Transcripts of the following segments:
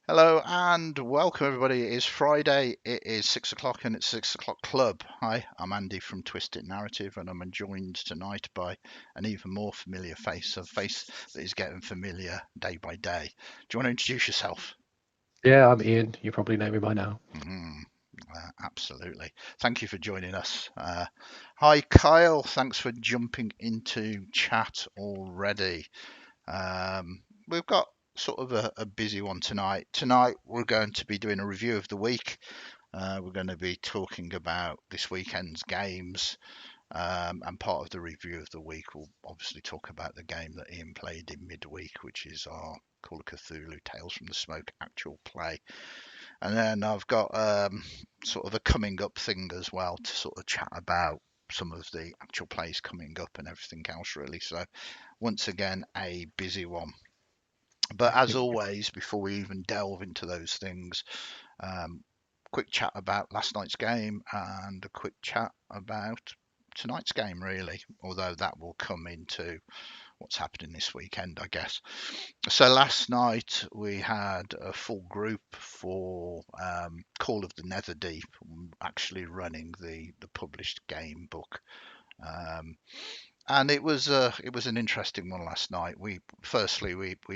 Hello and welcome everybody. It is Friday. It is 6 o'clock and it's 6 o'clock Club. Hi, I'm Andy from Twisted Narrative and I'm joined tonight by an even more familiar face, a face that is getting familiar day by day. Do you want to introduce yourself? Yeah, I'm Ian. You probably know me by now. Mhm, absolutely. Thank you for joining us. Hi, Kyle. Thanks for jumping into chat already. We've got sort of a busy one tonight. Tonight, we're going to be doing a review of the week. We're going to be talking about this weekend's games, and part of the review of the week, we'll obviously talk about the game that Ian played in midweek, which is our Call of Cthulhu Tales from the Smoke actual play. And then I've got sort of a coming up thing as well to sort of chat about some of the actual plays coming up and everything else, really. So, once again, a busy one. But as always, before we even delve into those things, um, quick chat about last night's game and a quick chat about tonight's game, really, although that will come into what's happening this weekend, I guess. So last night we had a full group for Call of the Netherdeep, actually running the published game book. Um, and it was an interesting one last night. We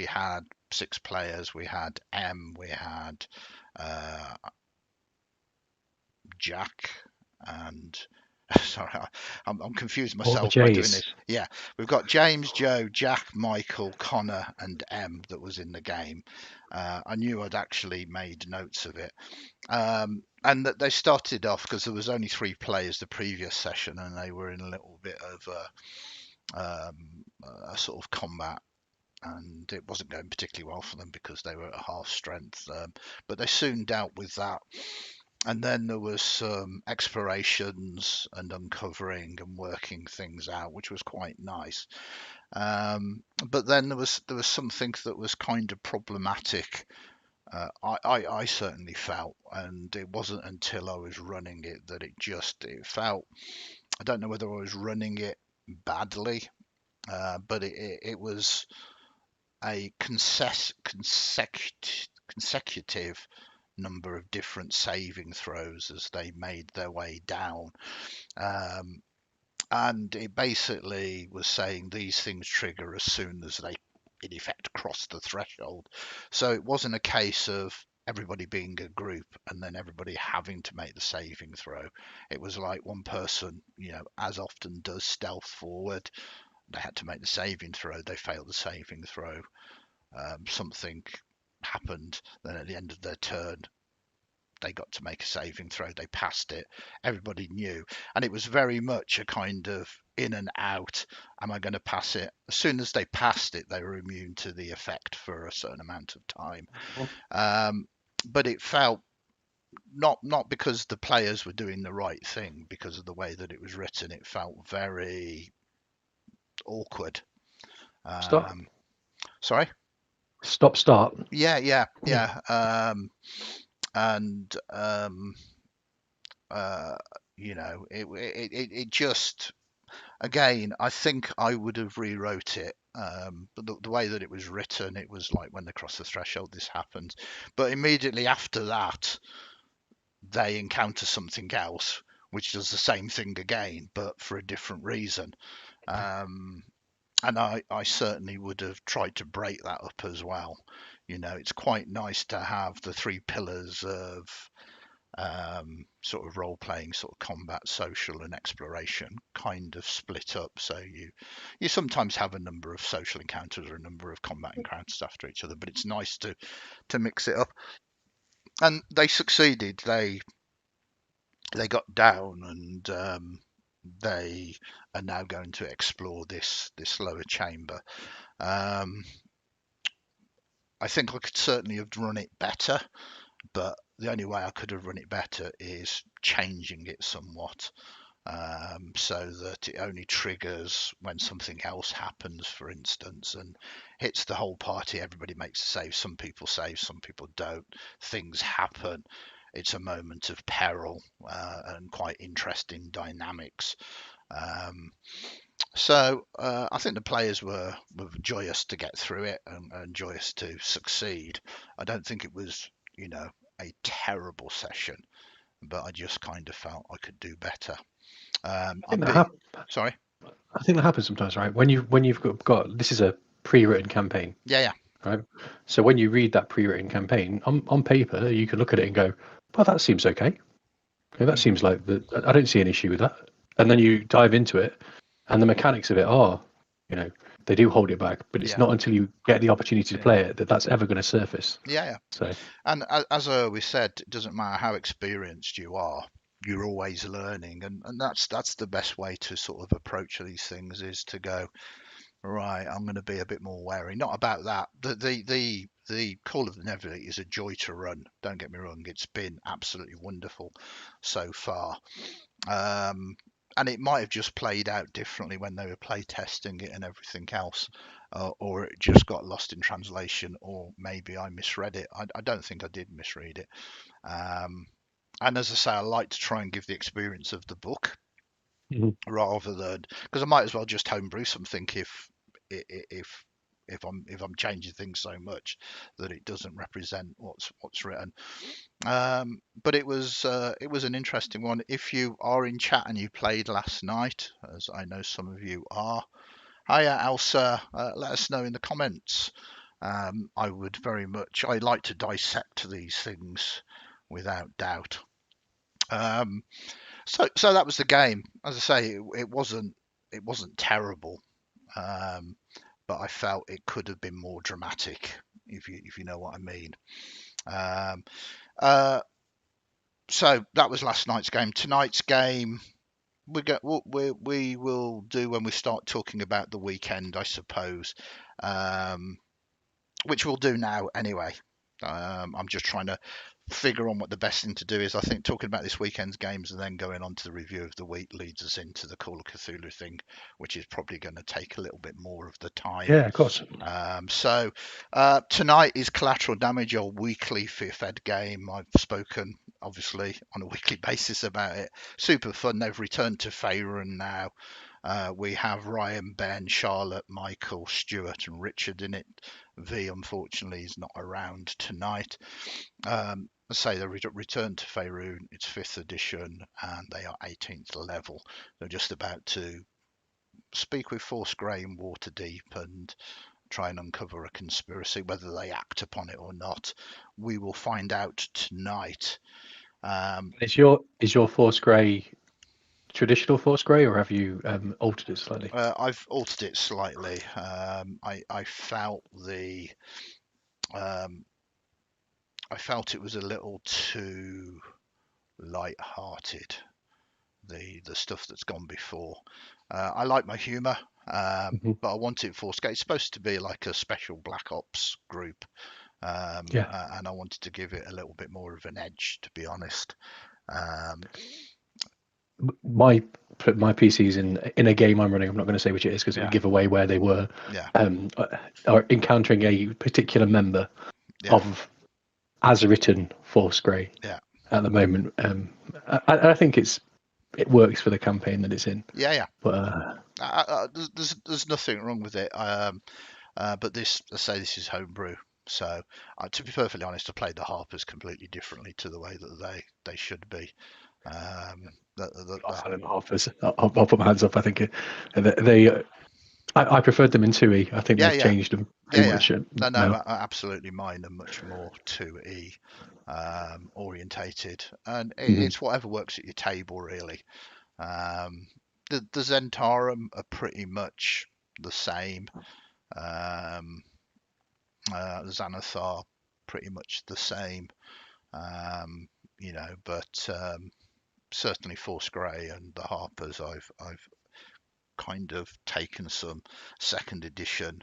had six players. We had we had uh, Jack, and sorry, I'm confused All the myself by doing J's. this. Yeah, we've got James, Joe, Jack, Michael, Connor, and that was in the game. I knew I'd actually made notes of it. And that they started off because there was only three players the previous session, and they were in a little bit of a sort of combat, and it wasn't going particularly well for them because they were at half strength. But they soon dealt with that, and then there was some explorations and uncovering and working things out, which was quite nice. But then there was something that was kind of problematic. I certainly felt, and it wasn't until I was running it that it felt. I don't know whether I was running it badly, but it was a consecutive number of different saving throws as they made their way down. Um, and it basically was saying these things trigger as soon as they, in effect, cross the threshold. So it wasn't a case of everybody being a group and then everybody having to make the saving throw. It was like one person, as often does stealth forward. They had to make the saving throw. They failed the saving throw. Something happened. Then at the end of their turn, they got to make a saving throw. They passed it. Everybody knew. And it was very much a kind of in and out. Am I going to pass it? As soon as they passed it, they were immune to the effect for a certain amount of time. Um, but it felt not because the players were doing the right thing, because of the way that it was written. It felt very awkward. Stop. Um, Sorry. Stop, start. Yeah, yeah, Yeah. yeah. And uh, it just, again, I think I would have rewrote it. But the way that it was written, it was like when they cross the threshold, this happens. But immediately after that, they encounter something else, which does the same thing again, but for a different reason. Um, and I certainly would have tried to break that up as well. It's quite nice to have the three pillars of sort of role playing, sort of combat, social, and exploration kind of split up. So you sometimes have a number of social encounters or a number of combat encounters after each other, but it's nice to mix it up. And they succeeded. They got down and they are now going to explore this lower chamber. Um, I think I could certainly have run it better, but the only way I could have run it better is changing it somewhat, so that it only triggers when something else happens, for instance, and hits the whole party. Everybody makes a save. Some people save, some people don't. Things happen. It's a moment of peril, and quite interesting dynamics. Um, So I think the players were joyous to get through it and joyous to succeed. I don't think it was, a terrible session, but I just kind of felt I could do better. I think I'd that be hap- sorry. I think that happens sometimes, right? When you've got this is a pre-written campaign, Yeah, yeah, right? So when you read that pre-written campaign on paper, you can look at it and go, "Well, that seems okay. Okay, that mm, seems like I don't see an issue with that." And then you dive into it, and the mechanics of it are, you know, they do hold it back. But it's yeah, not until you get the opportunity to yeah, play it that that's ever going to surface. yeah, yeah. So And as I always said, it doesn't matter how experienced you are, you're always learning, and that's the best way to sort of approach these things is to go, right, I'm going to be a bit more wary. Not about that. The Call of the Nebula is a joy to run. Don't get me wrong; it's been absolutely wonderful so far. Um, and it might have just played out differently when they were play testing it and everything else, or it just got lost in translation, or maybe I misread it. I don't think I did misread it. Um, and as I say, I like to try and give the experience of the book mhm. rather than because I might as well just homebrew something if if I'm changing things so much that it doesn't represent what's written. But it was an interesting one. If you are in chat and you played last night, as I know some of you are, hiya Elsa. Let us know in the comments. I would very much. I like to dissect these things without doubt. Um, so that was the game. As I say, it wasn't terrible, um, but I felt it could have been more dramatic, if you know what I mean. Um, uh, so that was last night's game. Tonight's game we will do when we start talking about the weekend, I suppose, um, which we'll do now anyway. I'm just trying to figure on what the best thing to do is. I think talking about this weekend's games and then going on to the review of the week leads us into the Call of Cthulhu thing, which is probably going to take a little bit more of the time. Yeah, of course. So tonight is Collateral Damage, our weekly fifth ed game. I've spoken obviously on a weekly basis about it. Super fun. They've returned to Faerun now. We have Ryan, Ben, Charlotte, Michael, Stuart, and Richard in it. V, unfortunately, is not around tonight. I say they returned to Faerun. It's 5th edition, and they are 18th level. They're just about to speak with Force Grey and Waterdeep and try and uncover a conspiracy. Whether they act upon it or not, we will find out tonight. Um, Is your Force Grey traditional Force Grey, or have you altered it slightly? I've altered it slightly. I felt um, I felt it was a little too light-hearted. The stuff that's gone before. I like my humour, Mhm. but I want it for skate. It's supposed to be like a special Black Ops group, Yeah. and I wanted to give it a little bit more of an edge, to be honest. Um, my my PCs in a game I'm running. I'm not going to say which it is because it would yeah, give away where they were. yeah, Um, are encountering a particular member yeah, of as written Force Grey yeah, at the moment. I think it works for the campaign that it's in. yeah, yeah. But There's nothing wrong with it. But I say this is homebrew. So, to be perfectly honest, I played the harpers completely differently to the way that they should be. Um, silent halfers, I'll put my hands up. I think I preferred them in 2E. I think yeah, they've yeah, changed them too yeah, yeah. much No, no, now. absolutely. Mine are much more 2E orientated, and Mhm. it's whatever works at your table, really. Um, the Zentarum are pretty much the same. Um, the Xanathar pretty much the same. Um, but certainly Force Grey and the Harpers, I've kind of taken some second edition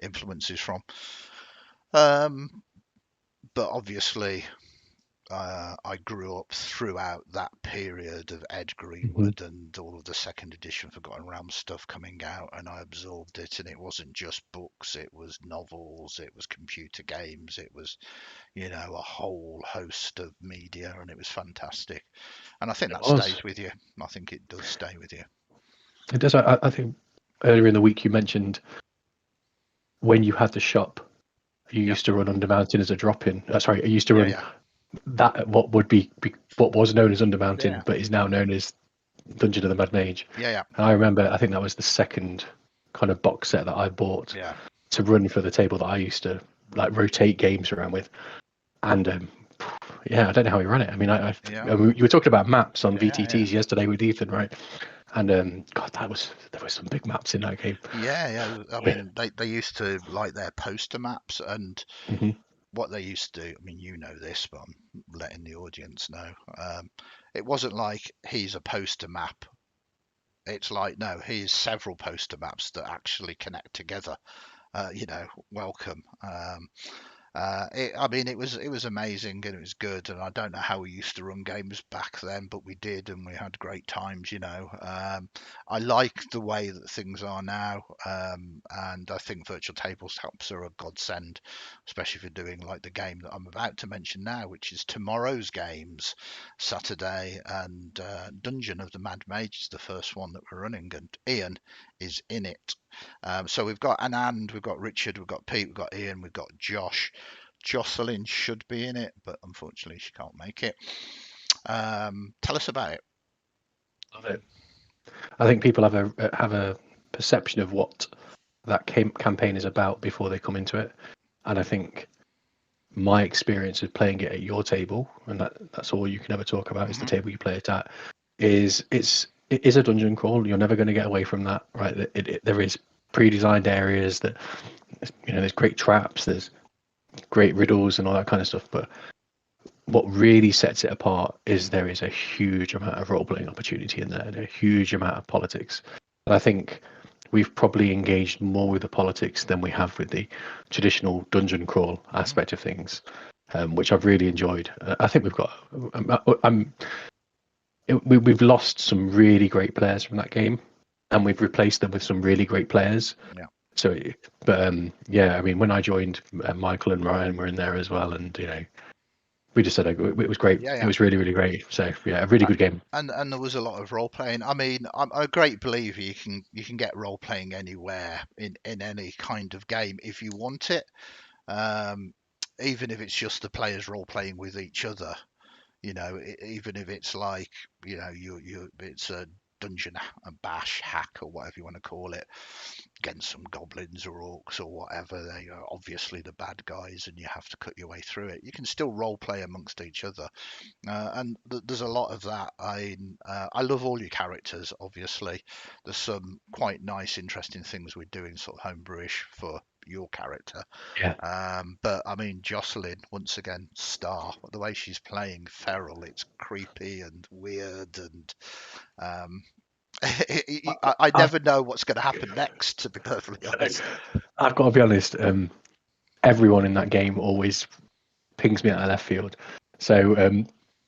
influences from. Um, but obviously, I grew up throughout that period of Ed Mhm. Greenwood and all of the second edition Forgotten Realms stuff coming out, and I absorbed it. And it wasn't just books; it was novels, it was computer games, it was a whole host of media, and it was fantastic. And I think It that was. stays with you. I think it does stay with you. It does. I think earlier in the week you mentioned when you had the shop, you used to run Undermountain as a drop-in. Sorry, I used to run that what would be what was known as Undermountain, but is now known as Dungeon of the Mad Mage. Yeah. And I remember, I think that was the second kind of box set that I bought to run for the table that I used to like rotate games around with. And yeah, I don't know how we ran it. I mean, you were talking about maps on VTTs yesterday with Ethan, right? And God, there was some big maps in that game. Yeah. I mean, they used to like their poster maps, and what they used to do. I mean, you know this, but I'm letting the audience know. It wasn't like he's a poster map. It's like, no, here's several poster maps that actually connect together. Welcome. I mean, it was amazing and it was good, and I don't know how we used to run games back then, but we did, and we had great times. I like the way that things are now, and I think virtual tabletops are a godsend, especially for doing like the game that I'm about to mention now, which is tomorrow's games, Saturday, and Dungeon of the Mad Mage is the first one that we're running, and Ian is in it. So we've got Anand, we've got Richard, we've got Pete, we've got Ian, we've got Josh. Jocelyn should be in it, but unfortunately she can't make it. Tell us about it. Love it. I think people have a perception of what that campaign is about before they come into it, and I think my experience of playing it at your table, and that's all you can ever talk about, is the table you play it at, it is a dungeon crawl. You're never going to get away from that, right? There is pre-designed areas that, there's great traps, there's great riddles and all that kind of stuff, but what really sets it apart is there is a huge amount of role-playing opportunity in there, and a huge amount of politics. And I think we've probably engaged more with the politics than we have with the traditional dungeon crawl aspect of things, which I've really enjoyed. I think we've lost some really great players from that game, and we've replaced them with some really great players. Yeah. So, but yeah, I mean, when I joined, Michael and Ryan were in there as well, and we just said it was great. Yeah. It was really, really great. So yeah, a really good game. And there was a lot of role playing. I mean, I'm a great believer you can get role playing anywhere in any kind of game if you want it. Even if it's just the players role playing with each other. Even if it's like, it's a dungeon, a bash hack, or whatever you want to call it, against some goblins or orcs or whatever. They are obviously the bad guys, and you have to cut your way through it. You can still role play amongst each other, and there's a lot of that. I love all your characters. Obviously, there's some quite nice, interesting things we're doing, sort of homebrewish for your character. But I mean, Jocelyn, once again, star. The way she's playing Feral, it's creepy and weird, and I never know what's going to happen next, to be perfectly honest. I've got to be honest. Everyone in that game always pings me out of left field. So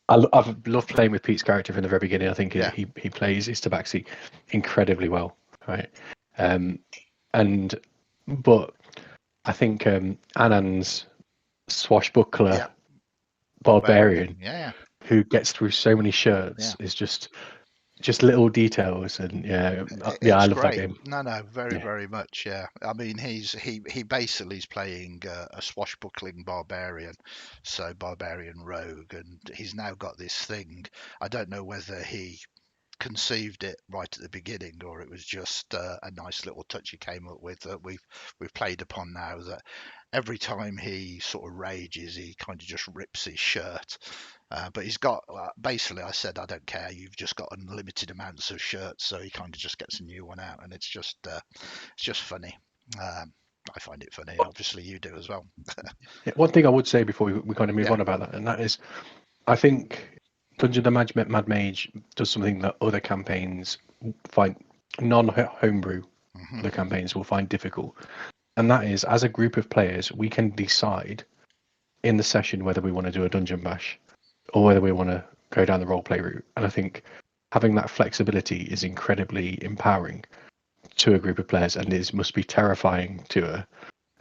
I've loved playing with Pete's character from the very beginning. I think he plays his Tabaxi incredibly well, right? But I think Anand's swashbuckler barbarian, who gets through so many shirts, is just little details, and I love that game. No, very much. Yeah, I mean, he basically is playing a swashbuckling barbarian, so barbarian rogue, and he's now got this thing. I don't know whether he conceived it right at the beginning, or it was just a nice little touch he came up with that we've played upon now. That every time he sort of rages, he kind of just rips his shirt. But he's got basically, I said, I don't care. You've just got unlimited amounts of shirts, so he kind of just gets a new one out, and it's just funny. I find it funny. Obviously, you do as well. One thing I would say before we kind of move on about that, and that is, I think Dungeon of the Mad Mage does something that other campaigns find non-homebrew other campaigns will find difficult, and that is, as a group of players, we can decide in the session whether we want to do a dungeon bash or whether we want to go down the role play route. And I think having that flexibility is incredibly empowering to a group of players, and it must be terrifying to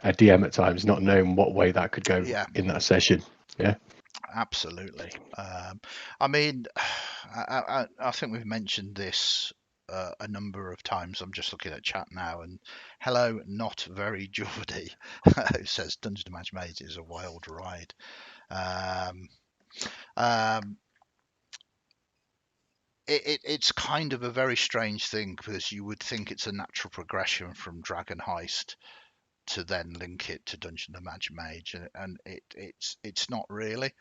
a DM at times, not knowing what way that could go in that session. Yeah. Absolutely. I mean, I think we've mentioned this a number of times. I'm just looking at chat now, and hello, not very Geordie, who says Dungeon Match Maze is a wild ride. Um, um, it's kind of a very strange thing because you would think it's a natural progression from Dragon Heist to then link it to Dungeon and Magic Mage, and it's not really.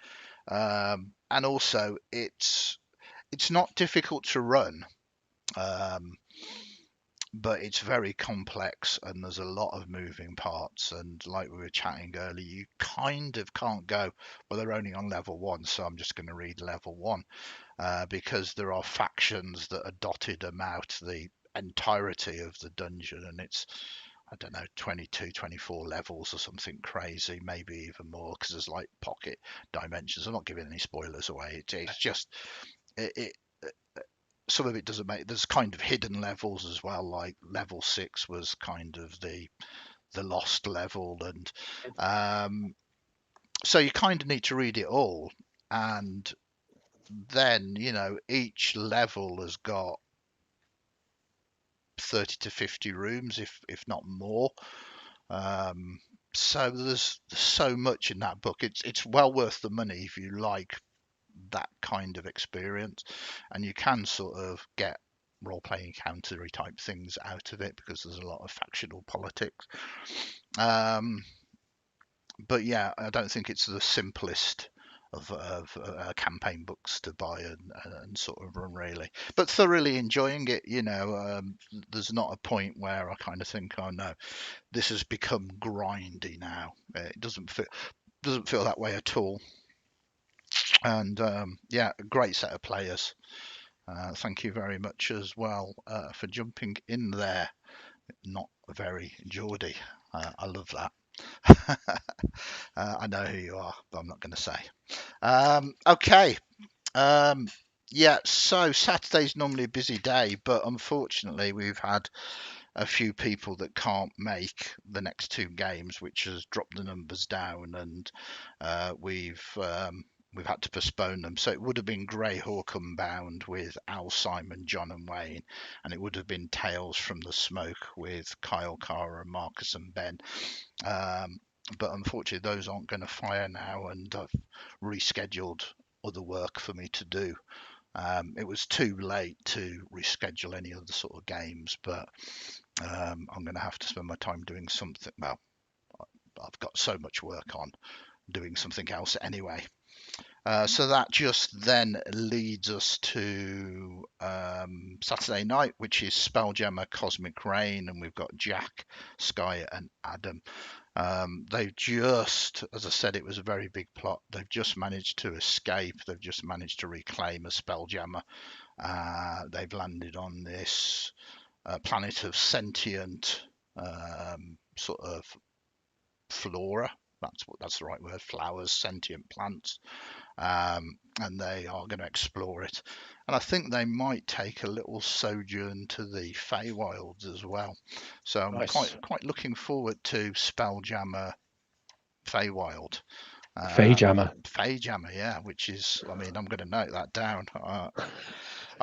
And also, it's not difficult to run, um, but it's very complex, and there's a lot of moving parts. And like we were chatting earlier, you kind of can't go, well, they're only on level one, so I'm just going to read level one, because there are factions that are dotted about the entirety of the dungeon, and it's, I don't know, 22, 24 levels or something crazy, maybe even more, because there's like pocket dimensions. I'm not giving any spoilers away. It's just it, some of it doesn't make. There's kind of hidden levels as well. Like level 6 was kind of the lost level, and so you kind of need to read it all, and then each level has got 30 to 50 rooms, if not more. Um, so there's so much in that book. It's well worth the money if you like that kind of experience, and you can sort of get role-playing encountery type things out of it because there's a lot of factional politics. Um, but yeah, I don't think it's the simplest of campaign books to buy and sort of run really, but thoroughly enjoying it. There's not a point where I kind of think, oh no, this has become grindy now. It doesn't feel that way at all. And yeah, a great set of players. Thank you very much as well for jumping in there. Not very Geordie. I love that. I know who you are, but I'm not going to say. Okay. Um, yeah, so Saturday's normally a busy day, but unfortunately we've had a few people that can't make the next two games, which has dropped the numbers down, and we've had to postpone them. So it would have been Greyhawk Unbound with Al, Simon, John, and Wayne, and it would have been Tales from the Smoke with Kyle, Cara, Marcus, and Ben. Um, but unfortunately, those aren't going to fire now, and I've rescheduled other work for me to do. It was too late to reschedule any other sort of games, but I'm going to have to spend my time doing something. Well, I've got so much work on doing something else anyway. So that just then leads us to Saturday night, which is Spelljammer Cosmic Rain, and we've got Jack, Sky, and Adam. They've just, as I said, it was a very big plot. They've just managed to escape. They've just managed to reclaim a Spelljammer. They've landed on this planet of sentient sort of flora. That's the right word. Flowers, sentient plants, and they are going to explore it. And I think they might take a little sojourn to the Feywilds as well. So I'm Nice. quite looking forward to Spelljammer Feywild. Feyjammer. Feyjammer, yeah, which is, I mean, I'm going to note that down. I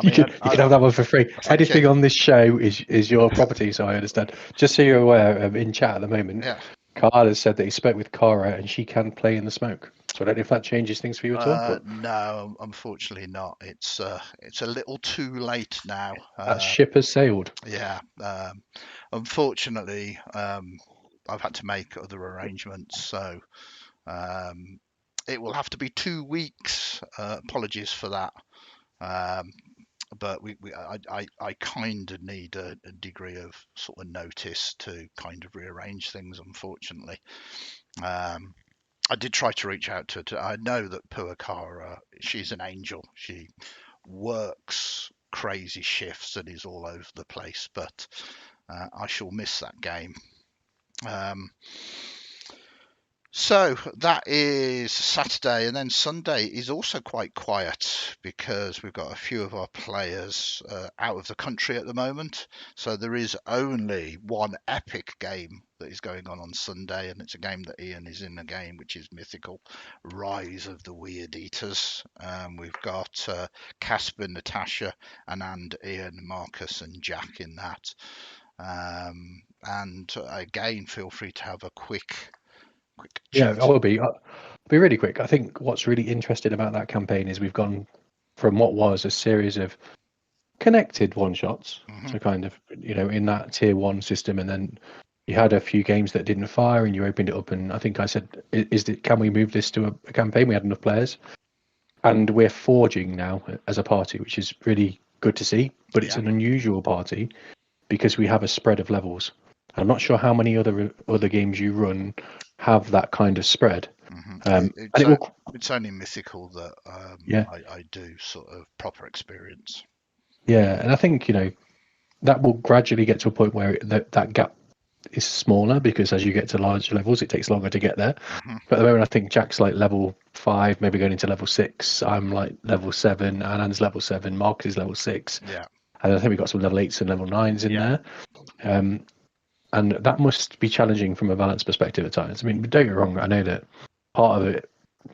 You mean, can have that one for free. thank you. Anything on this show is your property, so I understand. Just so you're aware, in chat at the moment, Yeah. Carl has said that he spoke with Cara and she can play in the smoke. So I don't know if that changes things for you at all, but No, unfortunately not. It's a little too late now. that ship has sailed. Yeah. Unfortunately, I've had to make other arrangements, so um, it will have to be 2 weeks. Apologies for that. Um, but I kind of need a degree of sort of notice to kind of rearrange things, unfortunately. Um, I did try to reach out to I know that Puakara, she's an angel. She works crazy shifts and is all over the place, but I shall miss that game. Um, So that is Saturday, and then Sunday is also quite quiet because we've got a few of our players out of the country at the moment. So there is only one epic game that is going on Sunday, and it's a game that Ian is in, a game which is mythical, Rise of the Weird Eaters. We've got Casper, Natasha, and Ian, Marcus, and Jack in that. And again, feel free to have a quick Yeah, I chat. will be. I'll be really quick. I think what's really interesting about that campaign is we've gone from what was a series of connected one shots Hmm. to kind of, in that tier one system, and then you had a few games that didn't fire, and you opened it up, and I think I said, can we move this to a campaign? We had enough players, and we're forging now as a party, which is really good to see. But it's Yeah. an unusual party because we have a spread of levels. I'm not sure how many other games you run have that kind of spread. Hmm. And it will, It's only mythical that yeah, I do sort of proper experience. yeah. And I think, that will gradually get to a point where that gap is smaller because as you get to larger levels, it takes longer to get there. Hmm. But at the moment, I think Jack's like level 5, maybe going into level 6. I'm like level 7, Anand's level 7, Marcus is level 6. Yeah. And I think we've got some level 8s and level 9s in Yeah. there. Um, and that must be challenging from a balance perspective at times. I mean, don't get me wrong, I know that part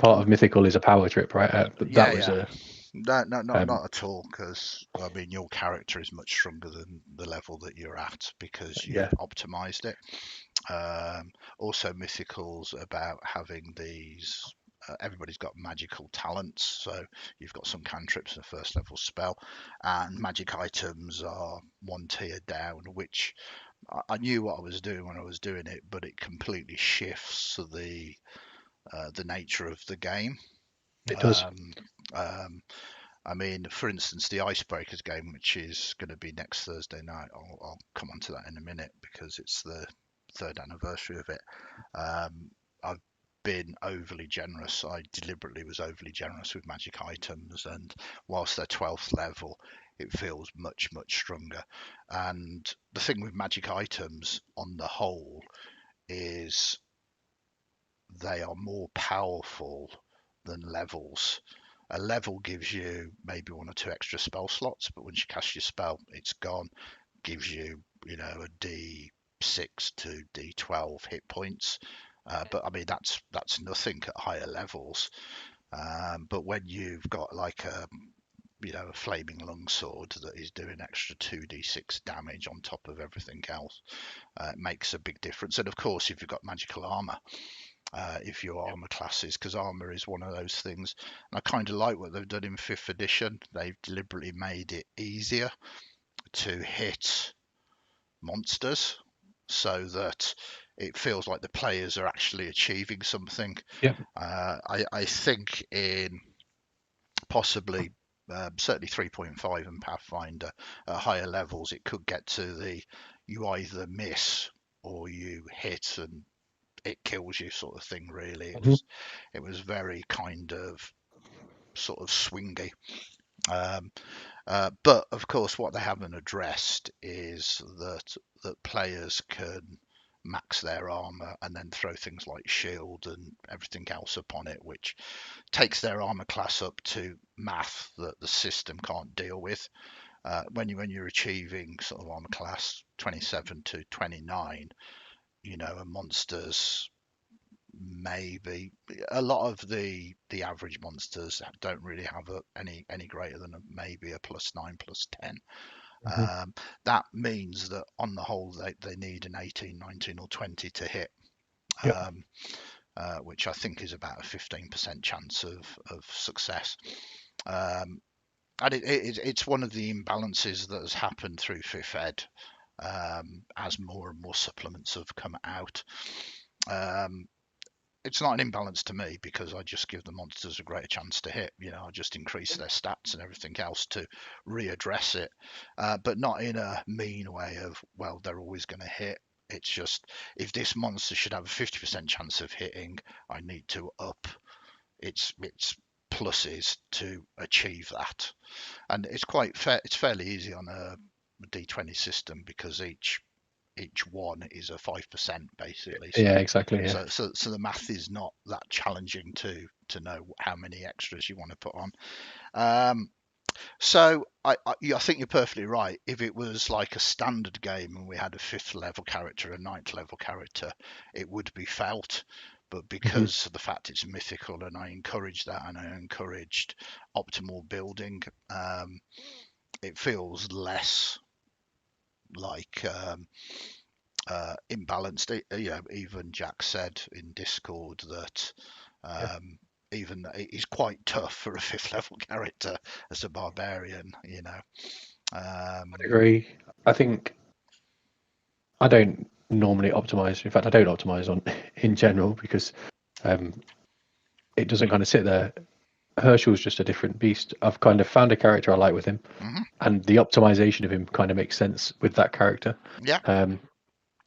of mythical is a power trip, right? But Yeah. that was Yeah. a No, no, um, not at all. Because I mean, your character is much stronger than the level that you're at because you've yeah. optimized it. Also, mythicals about having these. Everybody's got magical talents, so you've got some cantrips and a first level spell, and magic items are one tier down, which I knew what I was doing when I was doing it, but it completely shifts the nature of the game. It does. Um, um, I mean, for instance, the Icebreakers game, which is going to be next Thursday night, I'll come on to that in a minute because it's the third anniversary of it. I've been overly generous. I deliberately was overly generous with magic items, and whilst they're 12th level, it feels much, much stronger. And the thing with magic items on the whole is they are more powerful than levels. A level gives you maybe one or two extra spell slots, but once you cast your spell, it's gone. Gives you, a D6 to D12 hit points. But I mean, that's nothing at higher levels. But when you've got like a flaming longsword that is doing extra 2d6 damage on top of everything else, it makes a big difference. And of course, if you've got magical armor, if your armor classes, because armor is one of those things. And I kind of like what they've done in 5th edition. They've deliberately made it easier to hit monsters so that it feels like the players are actually achieving something. Yeah. I think in possibly certainly 3.5 and Pathfinder at higher levels, it could get to the you either miss or you hit and it kills you sort of thing. Really, it Hmm. was very kind of sort of swingy. Um, but of course, what they haven't addressed is that players can max their armor and then throw things like shield and everything else upon it, which takes their armor class up to math that the system can't deal with. When you're achieving sort of armor class 27 to 29, a monster's maybe a lot of the average monsters don't really have any greater than maybe a +9 +10. Hmm. That means that on the whole they need an 18, 19 or 20 to hit, Yeah. um, which I think is about a 15% chance of success. um, and it's one of the imbalances that has happened through fifth ed, as more and more supplements have come out. um, it's not an imbalance to me because I just give the monsters a greater chance to hit. I just increase their stats and everything else to readdress it, but not in a mean way of, well, they're always going to hit. It's just, if this monster should have a 50% chance of hitting, I need to up its pluses to achieve that. And it's quite fair. It's fairly easy on a D20 system because each one is a 5% basically. Yeah, exactly. Yeah. So the math is not that challenging to know how many extras you want to put on. So I think you're perfectly right. If it was like a standard game and we had a 5th level character, a 9th level character, it would be felt. But Mhm. because of the fact it's mythical, and I encourage that, and I encouraged optimal building, it feels less like imbalanced. Even Jack said in Discord that Yeah. um, even he's quite tough for a 5th level character as a barbarian. I agree. I think I don't normally optimize. In fact, I don't optimize on in general because um, it doesn't kind of sit there. Herschel's just a different beast. I've kind of found a character I like with him, Mhm. and the optimization of him kind of makes sense with that character. Yeah, Um,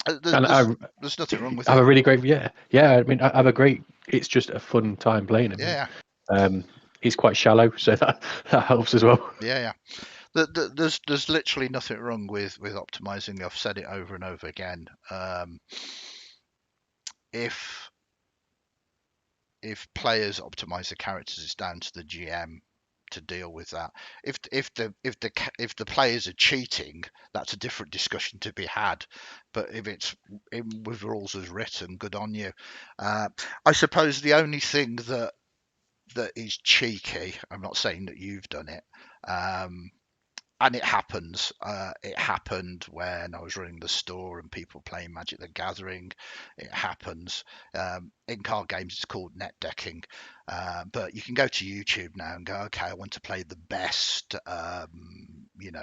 there's, and there's there's nothing wrong with I have it. a really great yeah. I mean, I have a great. It's just a fun time playing him. Yeah, He's quite shallow, so that helps as well. yeah. There's literally nothing wrong with optimizing. I've said it over and over again. If players optimize the characters, it's down to the GM to deal with that. If the players are cheating, that's a different discussion to be had. But if it's with rules as written, good on you. I suppose the only thing that is cheeky, I'm not saying that you've done it, um, and it happens. It happened when I was running the store and people playing Magic the Gathering. It happens. In card games, it's called net decking. But you can go to YouTube now and go, okay, I want to play the best,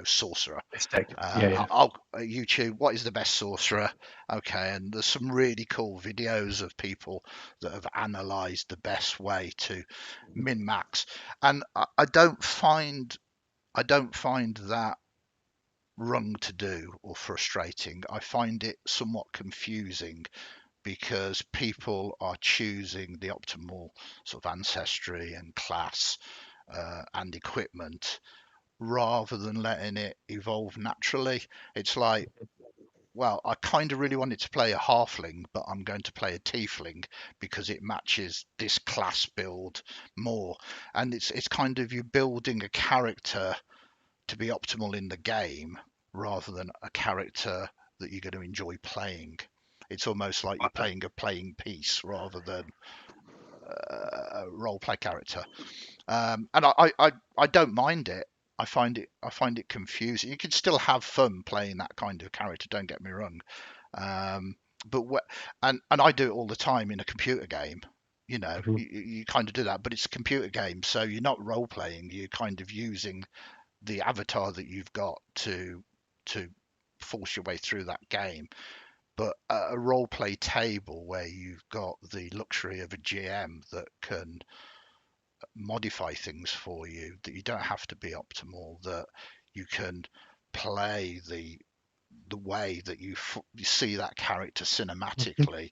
sorcerer. Mistake. Yeah. I'll YouTube. What is the best sorcerer? Okay, and there's some really cool videos of people that have analysed the best way to min max, and I don't find that wrong to do or frustrating. I find it somewhat confusing because people are choosing the optimal sort of ancestry and class and equipment rather than letting it evolve naturally. It's like, well, I kind of really wanted to play a halfling, but I'm going to play a tiefling because it matches this class build more. And it's kind of you building a character to be optimal in the game rather than a character that you're going to enjoy playing. It's almost like you're playing a playing piece rather than a role play character. And I don't mind it. I find it confusing. You can still have fun playing that kind of character. Don't get me wrong. Um, but and I do it all the time in a computer game. Mhm. You kind of do that, but it's a computer game, so you're not role playing. You're kind of using the avatar that you've got to force your way through that game. But at a role play table where you've got the luxury of a GM that can modify things for you, that you don't have to be optimal, that you can play the way that you see that character cinematically,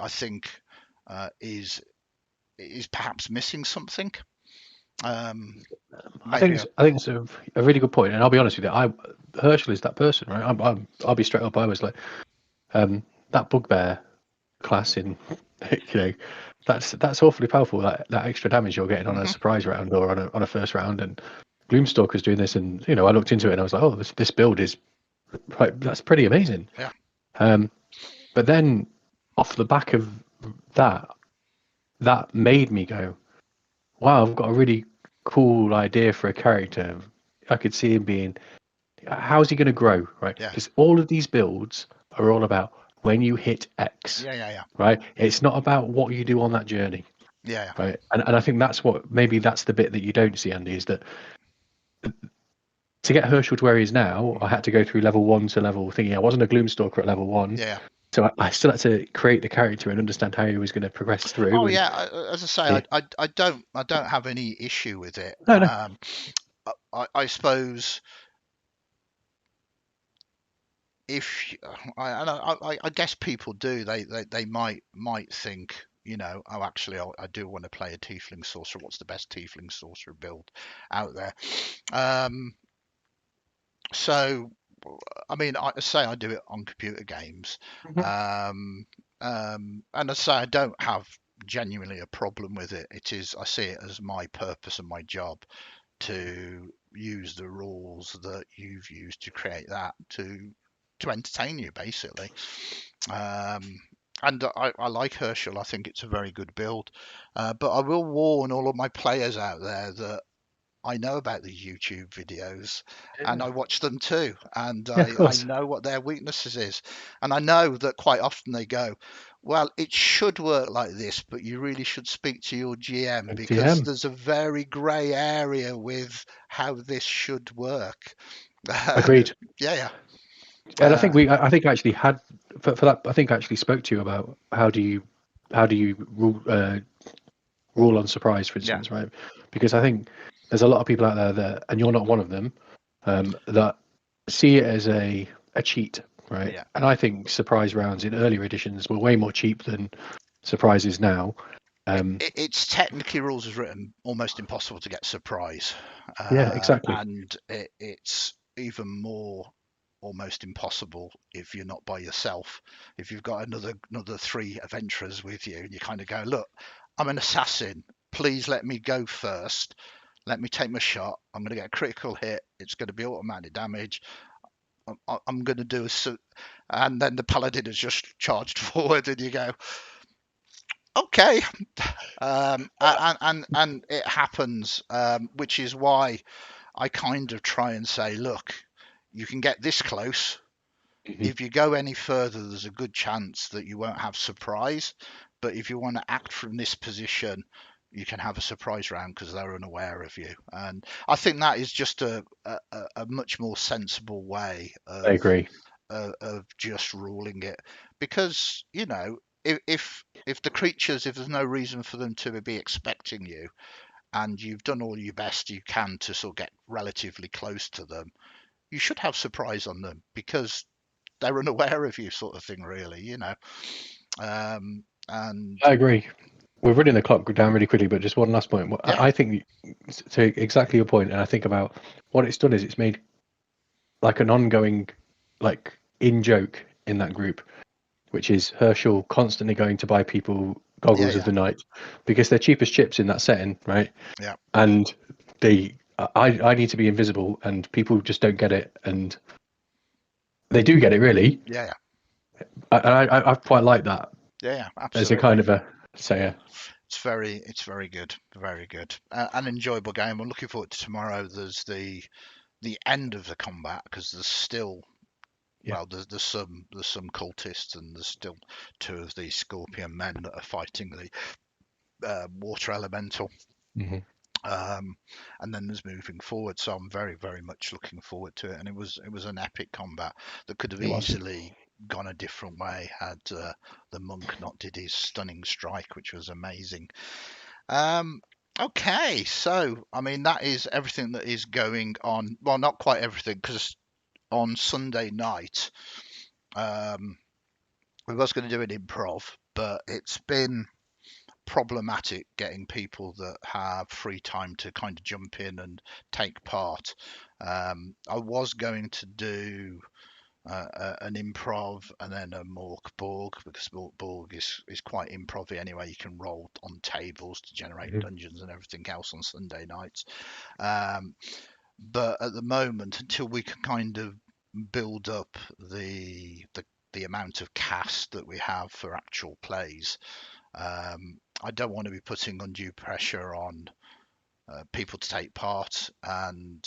I think is perhaps missing something. Um, I think maybe, I think it's a really good point, and I'll be honest with you. Herschel is that person, right? I'll be straight up. I was like, that bugbear class in, you know, that's awfully powerful. That extra damage you're getting on a mhm, surprise round or on a first round, and Gloomstalker's doing this, and I looked into it and I was like, oh, this build is that's pretty amazing. yeah, Um, but then off the back of that, that made me go, wow, I've got a really cool idea for a character. I could see him being, how's he going to grow, right? yeah, Because all of these builds are all about when you hit X, yeah, yeah, yeah, right? It's not about what you do on that journey, yeah, right? And I think maybe that's the bit that you don't see, Andy, is that to get Herschel to where he is now, I had to go through level 1 to level thinking I wasn't a Gloomstalker at level 1. yeah. So I still had to create the character and understand how he was going to progress through. Oh And yeah, as I say, yeah, I don't have any issue with it. no. I suppose if I guess people do, they might think, oh, actually, I do want to play a tiefling sorcerer. What's the best tiefling sorcerer build out there? Um, so I mean, I say I do it on computer games, Mhm. um, and I say I don't have genuinely a problem with it. It is I see it as my purpose and my job to use the rules that you've used to create that to entertain you, basically. Um, and I like Herschel. I think it's a very good build. But I will warn all of my players out there that I know about the YouTube videos and Yeah, I watch them too. And yeah, of I course. know what their weaknesses is. And I know that quite often they go, well, it should work like this, but you really should speak to your GM A because DM. there's a very grey area with how this should work. And Agreed. yeah, yeah. And I think I actually had for that. I think I actually spoke to you about how do you rule on surprise, for Yeah, instance, right? Because I think there's a lot of people out there that, and you're not one of them, that see it as a cheat, right? yeah. And I think surprise rounds in earlier editions were way more cheap than surprises now. Um, It's technically rules as written almost impossible to get surprise, yeah, exactly. and it's even more almost impossible if you're not by yourself. If you've got another three adventurers with you, and you kind of go, look, I'm an assassin. Please let me go first. Let me take my shot. I'm going to get a critical hit. It's going to be automatic damage. I'm going to do and then the paladin has just charged forward, and you go, okay. And it happens, which is why I kind of try and say, look, you can get this close. Mhm. If you go any further, there's a good chance that you won't have surprise. But if you want to act from this position, you can have a surprise round because they're unaware of you. And I think that is just a much more sensible way I agree. of just ruling it, because if the creatures, if there's no reason for them to be expecting you and you've done all your best you can to sort of get relatively close to them, you should have surprise on them because they're unaware of you, sort of thing, really. And I agree. We're running the clock down really quickly, but just one last point. yeah, I think to exactly your point, and I think about what it's done is it's made like an ongoing, like in joke in that group, which is Herschel constantly going to buy people yeah, goggles of yeah, the night because they're cheap as chips in that setting, right? yeah, And I need to be invisible, and people just don't get it, and they do get it really. yeah, yeah, I quite like that yeah, yeah, as a absolutely. kind of a say. It's very good, very good. An enjoyable game. I'm looking forward to tomorrow. There's the end of the combat because there's still, Yeah. well, there's some cultists, and there's still two of these scorpion men that are fighting the water elemental. Hmm. Um, and then there's moving forward, so I'm very, very much looking forward to it. And it was an epic combat that could have It was. easily gone a different way had the monk not did his stunning strike, which was amazing. Um, okay, so I mean that is everything that is going on. Well, not quite everything, because on Sunday night, um, we was going to do an improv, but it's been problematic getting people that have free time to kind of jump in and take part. I was going to do an improv and then a Mork Borg, because Mork Borg is quite improv anyway. You can roll on tables to generate Hmm. dungeons and everything else on Sunday nights. Um, but at the moment, until we can kind of build up the amount of cast that we have for actual plays, I don't want to be putting undue pressure on people to take part, and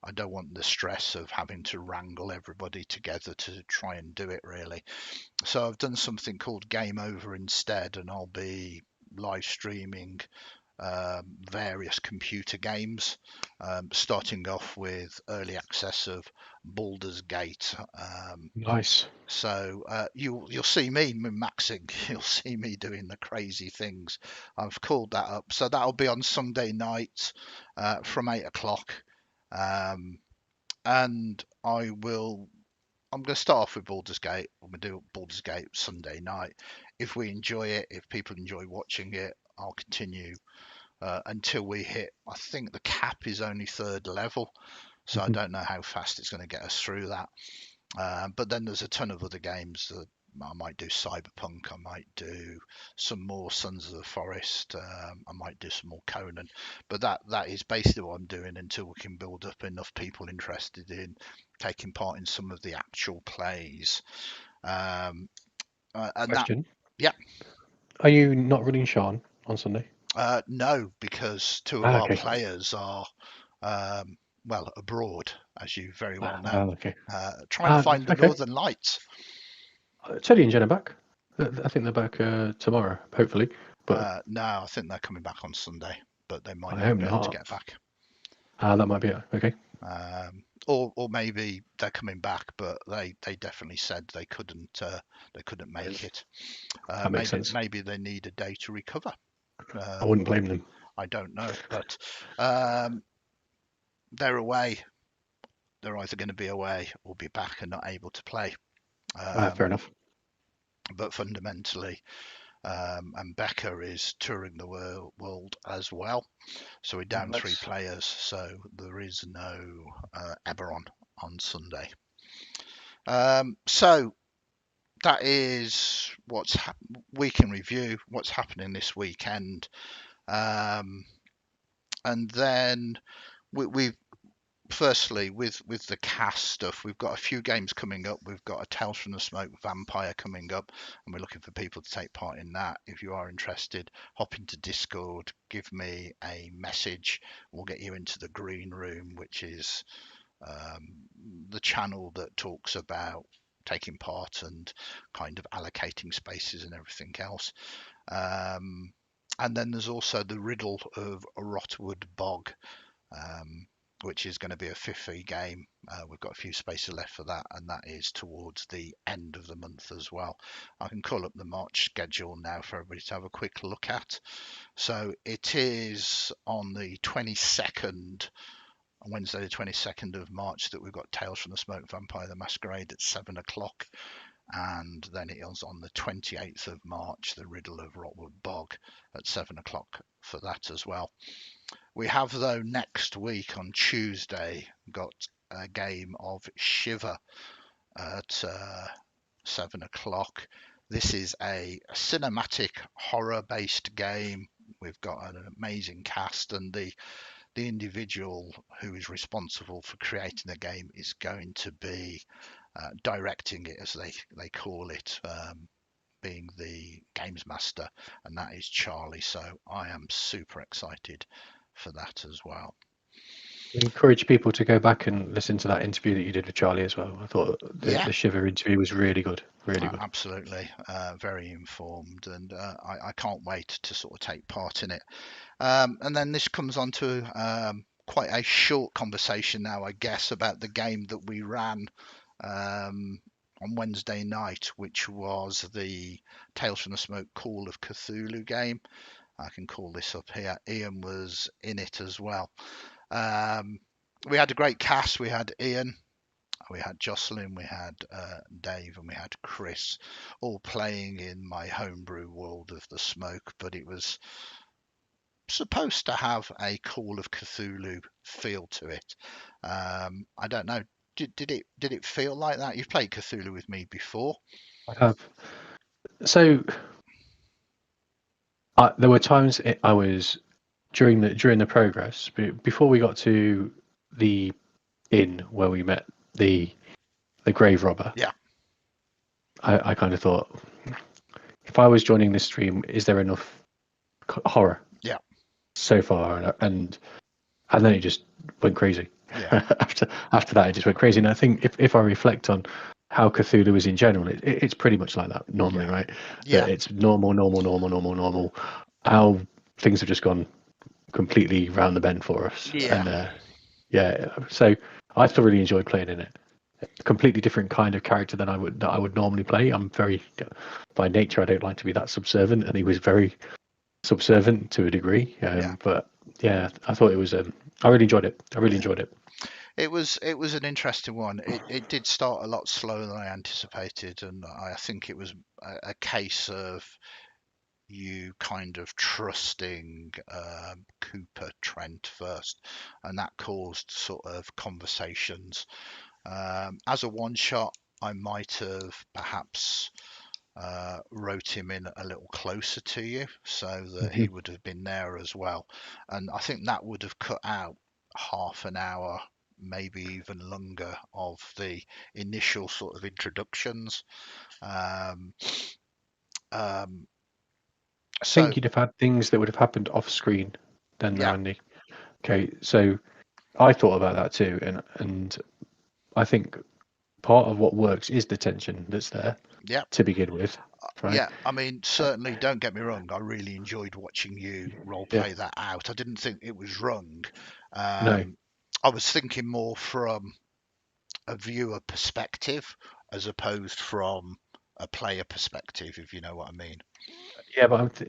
I don't want the stress of having to wrangle everybody together to try and do it, really. So I've done something called Game Over instead, and I'll be live streaming various computer games, starting off with early access of Baldur's Gate. Nice. So you'll see me maxing. You'll see me doing the crazy things. I've called that up. So that'll be on Sunday night from 8 o'clock, um, and I will. I'm going to start off with Baldur's Gate. I'm going to do Baldur's Gate Sunday night. If we enjoy it, if people enjoy watching it, I'll continue until we hit. I think the cap is only third level, So I don't know how fast it's going to get us through that. But then there's a ton of other games that I might do. Cyberpunk, I might do some more Sons of the Forest, I might do some more Conan. But that is basically what I'm doing until we can build up enough people interested in taking part in some of the actual plays. Um, and that, Question: yeah, Are you not running Sean on Sunday? no, because two of Ah, our okay. players are well abroad, as you very well know, Okay. trying to find the Okay. Northern Lights. Teddy and Jen are back. I think they're back tomorrow, hopefully. But No, I think they're coming back on Sunday, but they might I not hope be able to not. get back. That might be it. Okay. Or maybe they're coming back, but they definitely said they couldn't make it. That makes Maybe sense. maybe they need a day to recover. I wouldn't I, blame them. I don't know, but um, they're away. They're either going to be away or be back and not able to play. Fair Um, enough. but fundamentally, and Becca is touring the world as well. So we're down three Nice. players. So there is no Eberron on Sunday. So that is what's week in review. What's happening this weekend, um, and then we've firstly with the cast stuff, we've got a few games coming up. We've got a Tales from the Smoke Vampire coming up, and we're looking for people to take part in that. If you are interested, hop into Discord, give me a message. We'll get you into the green room, which is um, the channel that talks about taking part and kind of allocating spaces and everything else. Um, and then there's also the Riddle of Rotwood Bog, um, which is going to be a 50 game. We've got a few spaces left for that, and that is towards the end of the month as well. I can call up the March schedule now for everybody to have a quick look at. So it is on the 22nd, on Wednesday, the 22nd of March, that we've got Tales from the Smoke Vampire the Masquerade at 7 o'clock. And then it is on the 28th of March, the Riddle of Rotwood Bog at 7 o'clock for that as well. We have, though, next week on Tuesday, got a game of Shiver at 7 o'clock. This is a cinematic horror based game. We've got an amazing cast, and the individual who is responsible for creating the game is going to be directing it, as they call it, being the games master, and that is Charlie. So I am super excited for that as well. Encourage people to go back and listen to that interview that you did with Charlie as well. I thought Yeah, the Shiver interview was really good. Really good. absolutely. Very informed, and I can't wait to sort of take part in it. And then this comes on to quite a short conversation now, I guess, about the game that we ran on Wednesday night, which was the Tales from the Smoke Call of Cthulhu game. I can call this up here. Ian was in it as well. We had a great cast. We had Ian, we had Jocelyn, we had Dave, and we had Chris, all playing in my homebrew world of the smoke. But it was supposed to have a Call of Cthulhu feel to it. I don't know. Did it feel like that? You've played Cthulhu with me before. I have. So there were times I was during the progress before we got to the inn where we met the grave robber. Yeah, I kind of thought, if I was joining this stream, is there enough horror yeah, so far? And then it just went crazy. yeah, After that, it just went crazy. And I think if I reflect on how Cthulhu is in general, it's pretty much like that normally, yeah, right? yeah, That it's normal, normal, normal, normal, normal. How things have just gone completely round the bend for us. yeah, And yeah, so I still really enjoyed playing in it. A completely different kind of character than I would normally play. I'm very, by nature, I don't like to be that subservient, and he was very subservient to a degree. yeah. But yeah, I thought it was. I really enjoyed it. I really Yeah. enjoyed it. It was an interesting one. It did start a lot slower than I anticipated, and I think it was a case of you kind of trusting Cooper Trent first, and that caused sort of conversations. As a one shot, I might have perhaps wrote him in a little closer to you so that Hmm. he would have been there as well. And I think that would have cut out half an hour, maybe even longer, of the initial sort of introductions. Um, um, I so, think you'd have had things that would have happened off screen then, though, yeah, Andy. Okay, so I thought about that too, and I think part of what works is the tension that's there yeah, to begin with, right? yeah. I mean, certainly, don't get me wrong. I really enjoyed watching you role Yeah, play that out. I didn't think it was wrong. no, Um, I was thinking more from a viewer perspective as opposed from a player perspective, if you know what I mean. yeah, but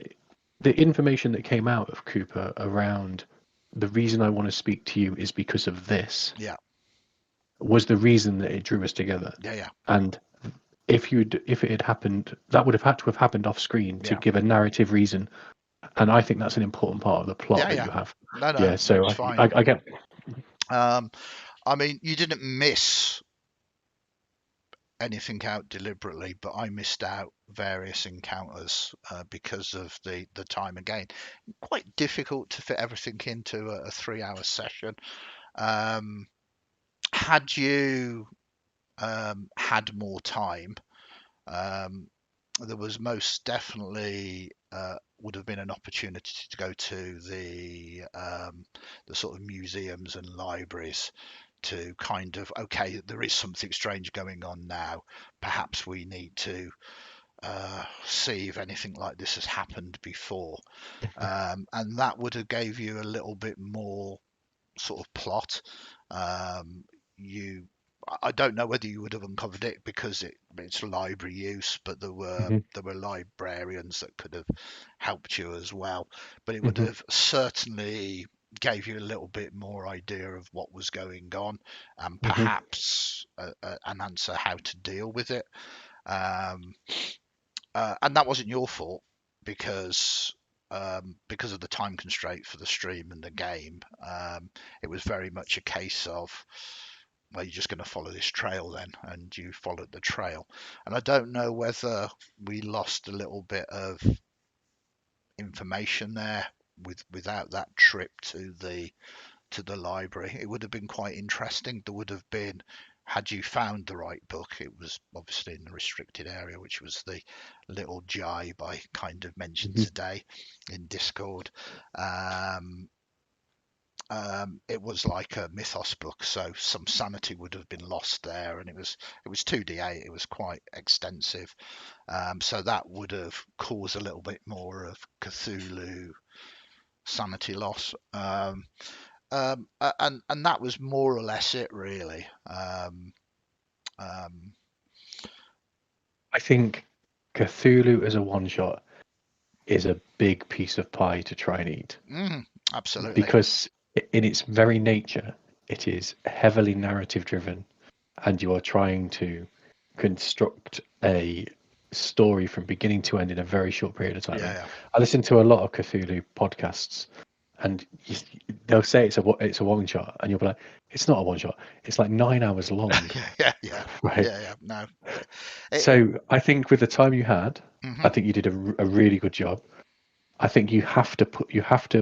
the information that came out of Cooper around the reason I want to speak to you is because of this Yeah, was the reason that it drew us together. yeah, yeah, And if it had happened, that would have had to have happened off screen to yeah, give a narrative reason. And I think that's an important part of the plot yeah, that yeah. you have. No, no, Yeah, so that's fine. I get. Um, I mean, you didn't miss anything out deliberately, but I missed out various encounters because of the time again. Quite difficult to fit everything into a 3 hour session. Um, had you had more time, um, there was most definitely would have been an opportunity to go to the sort of museums and libraries to kind of, okay, there is something strange going on now. Perhaps we need to see if anything like this has happened before, and that would have gave you a little bit more sort of plot. Um, you, I don't know whether you would have uncovered it because it's library use, but Hmm. there were librarians that could have helped you as well. But it would Hmm. have certainly gave you a little bit more idea of what was going on and Hmm. perhaps an answer how to deal with it. Um, and that wasn't your fault because of the time constraint for the stream and the game. It was very much a case of, well, you're just going to follow this trail then, and you followed the trail. And I don't know whether we lost a little bit of information there without that trip to the library. It would have been quite interesting. There would have been, had you found the right book, it was obviously in the restricted area, which was the little jibe I kind of mentioned Hmm. today in Discord. Um, it was like a mythos book, so some sanity would have been lost there, and it was 2d8. It was quite extensive, so that would have caused a little bit more of Cthulhu sanity loss. And that was more or less it, really. Um, I think Cthulhu as a one shot is a big piece of pie to try and eat mm, Absolutely. because in its very nature, it is heavily narrative driven, and you are trying to construct a story from beginning to end in a very short period of time. Yeah, And yeah, I listen to a lot of Cthulhu podcasts, and they'll say it's a one shot, and you'll be like, it's not a one shot. It's like 9 hours long, yeah, yeah, yeah, right? yeah, yeah. No, it, So I think with the time you had, mm-hmm, I think you did a really good job. I think you have to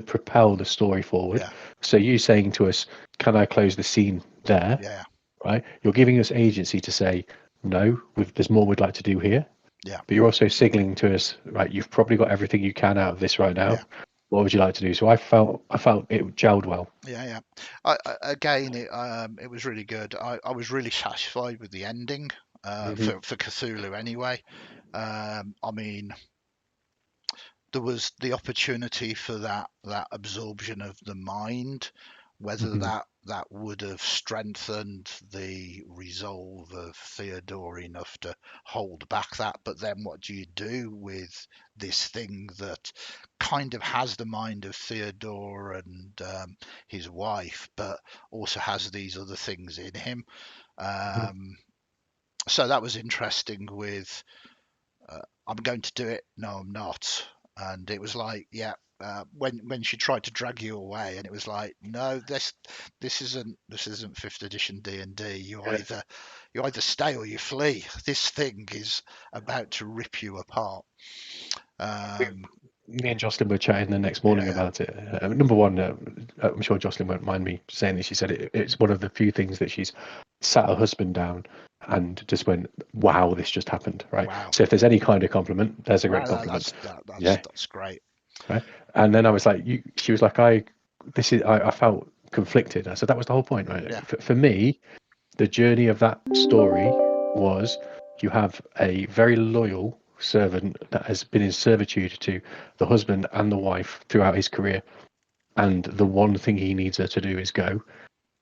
propel the story forward. yeah, So you saying to us, "Can I close the scene there?" yeah, Right? You're giving us agency to say, "No, there's more we'd like to do here." yeah, But you're also signaling to us, right? You've probably got everything you can out of this right now. yeah, What would you like to do? So I felt it gelled well. yeah, yeah. Again, it was really good. I was really satisfied with the ending Hmm. for Cthulhu anyway. I mean, there was the opportunity for that absorption of the mind, whether Hmm. that would have strengthened the resolve of Theodore enough to hold back that. But then what do you do with this thing that kind of has the mind of Theodore and his wife, but also has these other things in him? Hmm. Um, so that was interesting with I'm going to do it. No, I'm not. And it was like, yeah. when she tried to drag you away, and it was like, no, this isn't fifth edition D&D. You either stay or you flee. This thing is about to rip you apart. Me and Jocelyn were chatting the next morning Yeah, about it. Number one, I'm sure Jocelyn won't mind me saying this. She said it's one of the few things that she's sat her husband down and just went, "Wow, this just happened!" Right. wow, So if there's any kind of compliment, there's a great wow, compliment. that's Yeah. that's great. Right. And then I was like, she was like, I felt conflicted. I said that was the whole point, right? Yeah, For me, the journey of that story was you have a very loyal servant that has been in servitude to the husband and the wife throughout his career, and the one thing he needs her to do is go,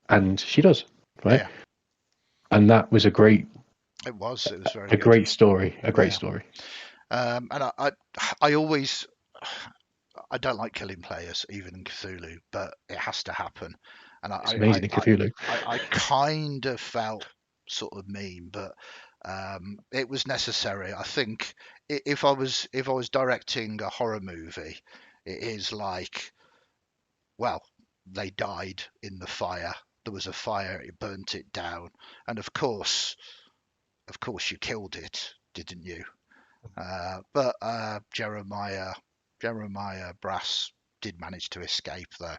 and she does, right? yeah, And that was it was very a good. great story, a great Yeah, story. and I always I don't like killing players, even in Cthulhu, but it has to happen. And It's amazing in Cthulhu. I kind of felt sort of mean, but it was necessary. I think if I was directing a horror movie, it is like, well, they died in the fire. There was a fire, it burnt it down, and of course, you killed it, didn't you? But Jeremiah Brass did manage to escape though,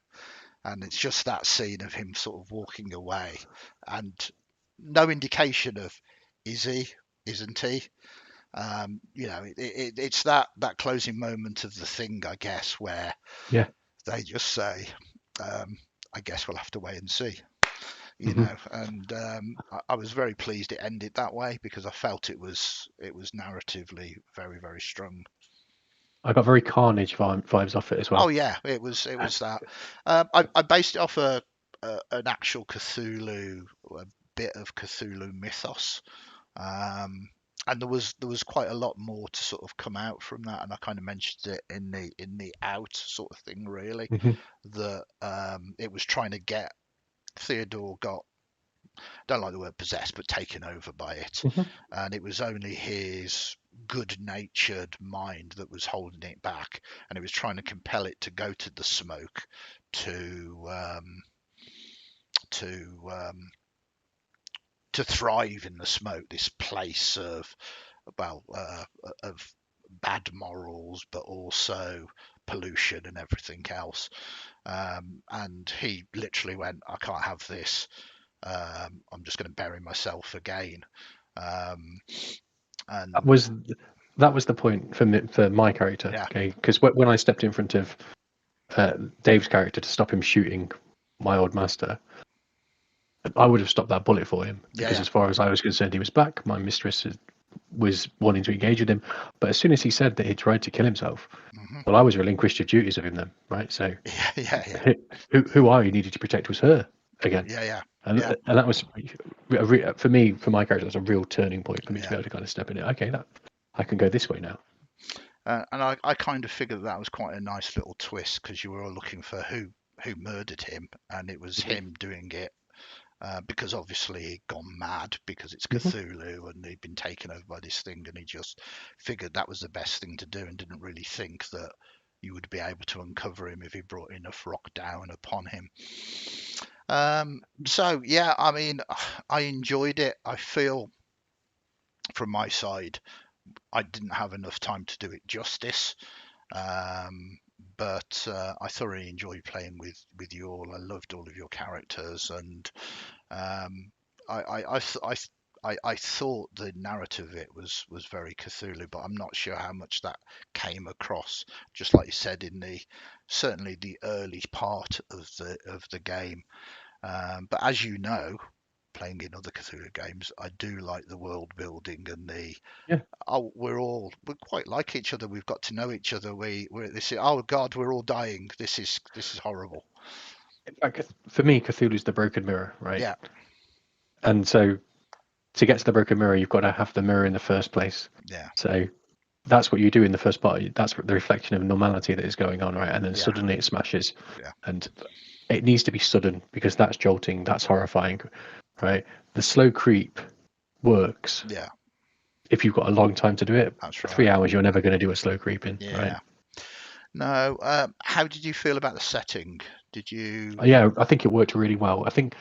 and it's just that scene of him sort of walking away, and no indication of is he, isn't he? It's that closing moment of the thing, I guess, where Yeah. they just say, "I guess we'll have to wait and see." Hmm. And I was very pleased it ended that way because I felt it was narratively very, very strong. I got very Carnage vibes off it as Oh well. yeah, it was that. I based it off an actual Cthulhu, a bit of Cthulhu mythos, um, and there was quite a lot more to sort of come out from that. And I kind of mentioned it in the out sort of thing, really, Hmm. that it was trying to get Theodore got, don't like the word possessed, but taken over by it, Hmm. and it was only his good-natured mind that was holding it back, and it was trying to compel it to go to the smoke to to um, to thrive in the smoke. This place of, well, of bad morals, but also pollution and everything else. And he literally went, "I can't have this. I'm just going to bury myself again." Um, That and was that was the point for me, for my character. yeah, Okay, because when I stepped in front of Dave's character to stop him shooting my old master, I would have stopped that bullet for him yeah, because, yeah, as far as I was concerned, he was back. My mistress was wanting to engage with him, but as soon as he said that he tried to kill himself, hmm well, I was relinquished the duties of him then, right? So, yeah, yeah, yeah, who I needed to protect was her again, yeah, yeah, yeah, and that was for me, for my character, that's a real turning point for me to be yeah. able to kind of step in it. Okay, that I can go this way now. And I kind of figured that was quite a nice little twist because you were all looking for who murdered him, and it was Hmm. him doing it. Because obviously he'd gone mad because it's Hmm. Cthulhu and he'd been taken over by this thing, and he just figured that was the best thing to do and didn't really think that you would be able to uncover him if he brought enough rock down upon him. So yeah, I mean, I enjoyed it. I feel from my side, I didn't have enough time to do it justice. Um, but I thoroughly enjoyed playing with you all. I loved all of your characters, and um, I thought the narrative of it was very Cthulhu, but I'm not sure how much that came across. Just like you said, in the certainly the early part of the game. But as you know, playing in other Cthulhu games, I do like the world building and the, Yeah, oh, we quite like each other. We've got to know each other. We're this. Oh God, we're all dying. This is horrible. in fact, for me, Cthulhu's the broken mirror, right? Yeah, And so to get to the broken mirror, you've got to have the mirror in the first place. yeah, So that's what you do in the first part. That's the reflection of normality that is going on, right? And then yeah, suddenly it smashes, yeah, and it needs to be sudden because that's jolting, that's horrifying, right? The slow creep works yeah. if you've got a long time to do it. That's For right. 3 hours, you're never going to do a slow creep in, right? Yeah. No. How did you feel about the setting? Did you? Yeah, I think it worked really well. I think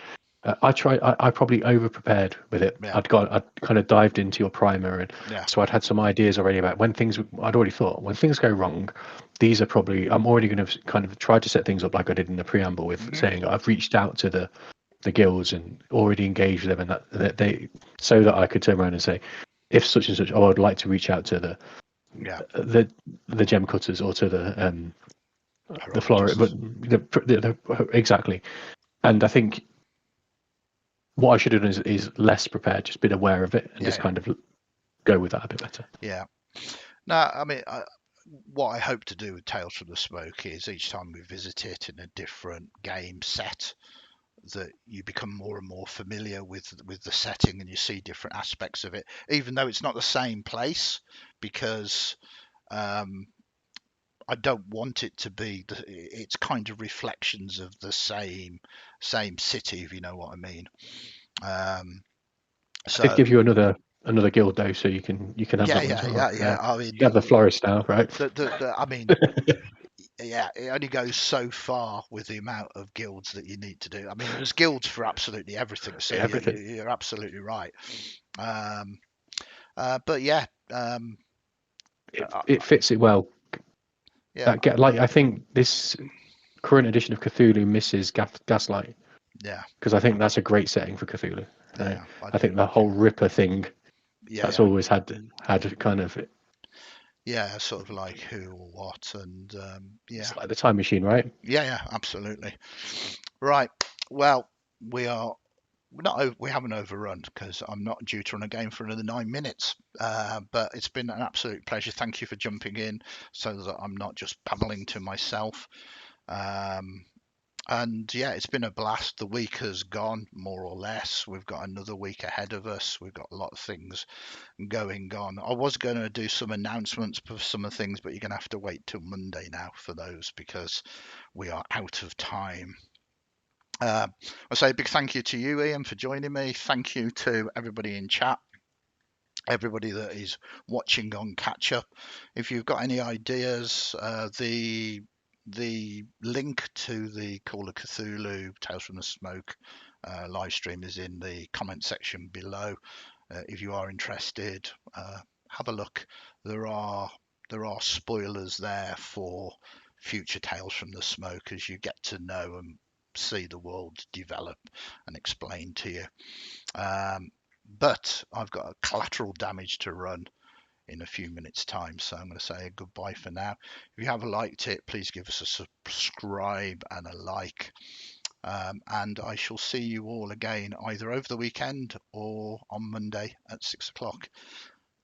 I probably over prepared with it. Yeah. I'd kind of dived into your primer, and Yeah. so I'd had some ideas already about when things. I'd already thought when things go wrong, these are probably. I'm already going to kind of try to set things up like I did in the preamble with Hmm. saying I've reached out to the guilds and already engaged them, and that they so that I could turn around and say, if such and such, oh, I'd like to reach out to Yeah. the the gem cutters or to the flora, but Horologists. exactly. And I think what I should have done is less prepared, just been aware of it, and Yeah. just Yeah. kind of go with that a bit better. Yeah. No, I mean, what I hope to do with Tales from the Smoke is each time we visit it in a different game set, that you become more and more familiar with the setting and you see different aspects of it, even though it's not the same place, because um, I don't want it to be. It's kind of reflections of the same city, if you know what I mean. Um, I did so give you another guild though, so you can have yeah, that one as yeah, well. yeah, yeah. I mean, You can have the florist now, right? I mean, yeah, it only goes so far with the amount of guilds that you need to do. I mean, there's guilds for absolutely everything, so Everything. you're absolutely right. Um, but yeah, uh, It fits it well. yeah, Like I think this current edition of Cthulhu misses Gaslight, yeah, because I think that's a great setting for Cthulhu. Right? yeah. I I think do, the whole Ripper thing yeah, that's yeah, always had kind of yeah. Sort of like who or what, and yeah, it's like the time machine, right? yeah, yeah, absolutely. Right. Well, we are. We haven't overrun because I'm not due to run a game for another 9 minutes. But it's been an absolute pleasure. Thank you for jumping in so that I'm not just babbling to myself. Um, and yeah, it's been a blast. The week has gone more or less. We've got another week ahead of us. We've got a lot of things going on. I was going to do some announcements for some of the things, but you're going to have to wait till Monday now for those because we are out of time. I say a big thank you to you, Ian, for joining me. Thank you to everybody in chat, everybody that is watching on catch up. If you've got any ideas, the link to the Call of Cthulhu Tales from the Smoke live stream is in the comment section below. If you are interested, have a look. There are there are spoilers there for future Tales from the Smoke as you get to know and see the world develop and explain to you. Um, but I've got a collateral damage to run in a few minutes' time, so I'm going to say goodbye for now. If you have liked it, please give us a subscribe and a like. And I shall see you all again either over the weekend or on Monday at 6 o'clock.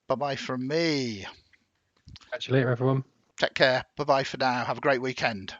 Bye bye from me. Catch you later, everyone. Take care. Bye bye for now. Have a great weekend.